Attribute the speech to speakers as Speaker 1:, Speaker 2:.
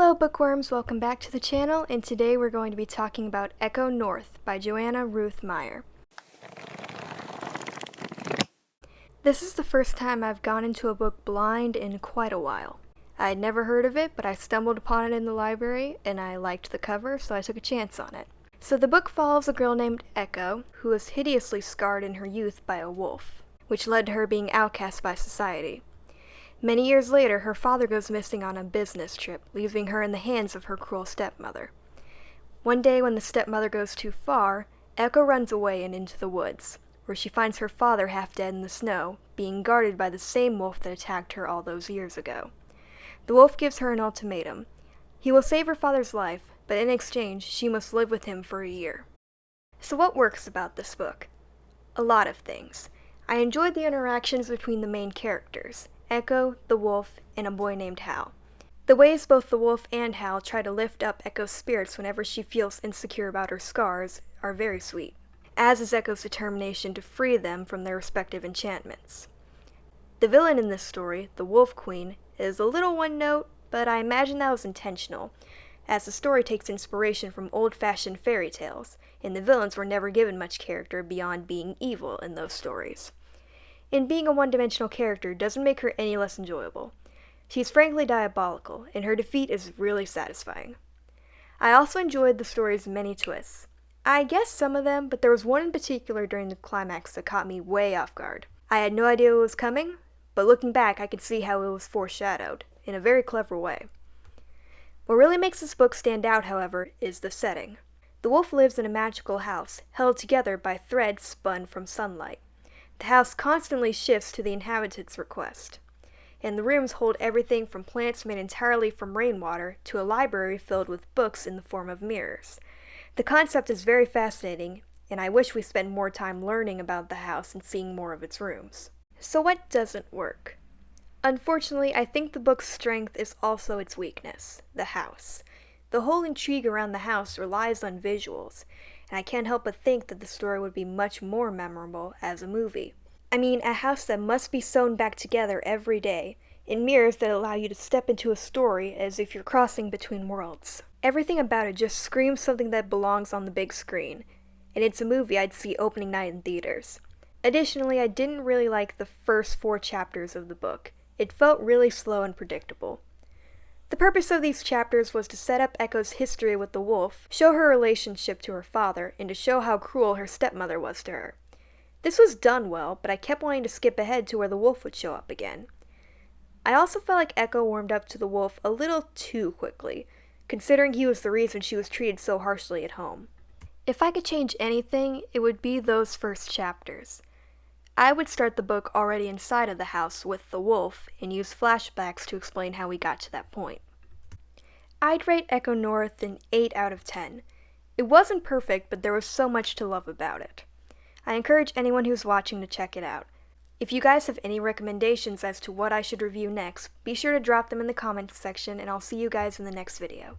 Speaker 1: Hello bookworms, welcome back to the channel, and today we're going to be talking about Echo North by Joanna Ruth Meyer. This is the first time I've gone into a book blind in quite a while. I had never heard of it, but I stumbled upon it in the library, and I liked the cover, so I took a chance on it. So the book follows a girl named Echo, who was hideously scarred in her youth by a wolf, which led to her being outcast by society. Many years later, her father goes missing on a business trip, leaving her in the hands of her cruel stepmother. One day when the stepmother goes too far, Echo runs away and into the woods, where she finds her father half dead in the snow, being guarded by the same wolf that attacked her all those years ago. The wolf gives her an ultimatum. He will save her father's life, but in exchange, she must live with him for a year. So what works about this book? A lot of things. I enjoyed the interactions between the main characters, Echo, the wolf, and a boy named Hal. The ways both the wolf and Hal try to lift up Echo's spirits whenever she feels insecure about her scars are very sweet, as is Echo's determination to free them from their respective enchantments. The villain in this story, the Wolf Queen, is a little one-note, but I imagine that was intentional, as the story takes inspiration from old-fashioned fairy tales, and the villains were never given much character beyond being evil in those stories. And being a one-dimensional character doesn't make her any less enjoyable. She's frankly diabolical, and her defeat is really satisfying. I also enjoyed the story's many twists. I guessed some of them, but there was one in particular during the climax that caught me way off guard. I had no idea it was coming, but looking back I could see how it was foreshadowed, in a very clever way. What really makes this book stand out, however, is the setting. The wolf lives in a magical house, held together by threads spun from sunlight. The house constantly shifts to the inhabitants' request, and the rooms hold everything from plants made entirely from rainwater to a library filled with books in the form of mirrors. The concept is very fascinating, and I wish we spent more time learning about the house and seeing more of its rooms. So what doesn't work? Unfortunately, I think the book's strength is also its weakness, the house. The whole intrigue around the house relies on visuals, and I can't help but think that the story would be much more memorable as a movie. I mean, a house that must be sewn back together every day, and mirrors that allow you to step into a story as if you're crossing between worlds. Everything about it just screams something that belongs on the big screen, and it's a movie I'd see opening night in theaters. Additionally, I didn't really like the first 4 chapters of the book. It felt really slow and predictable. The purpose of these chapters was to set up Echo's history with the wolf, show her relationship to her father, and to show how cruel her stepmother was to her. This was done well, but I kept wanting to skip ahead to where the wolf would show up again. I also felt like Echo warmed up to the wolf a little too quickly, considering he was the reason she was treated so harshly at home. If I could change anything, it would be those first chapters. I would start the book already inside of the house with the wolf and use flashbacks to explain how we got to that point. I'd rate Echo North an 8 out of 10. It wasn't perfect, but there was so much to love about it. I encourage anyone who's watching to check it out. If you guys have any recommendations as to what I should review next, be sure to drop them in the comments section, and I'll see you guys in the next video.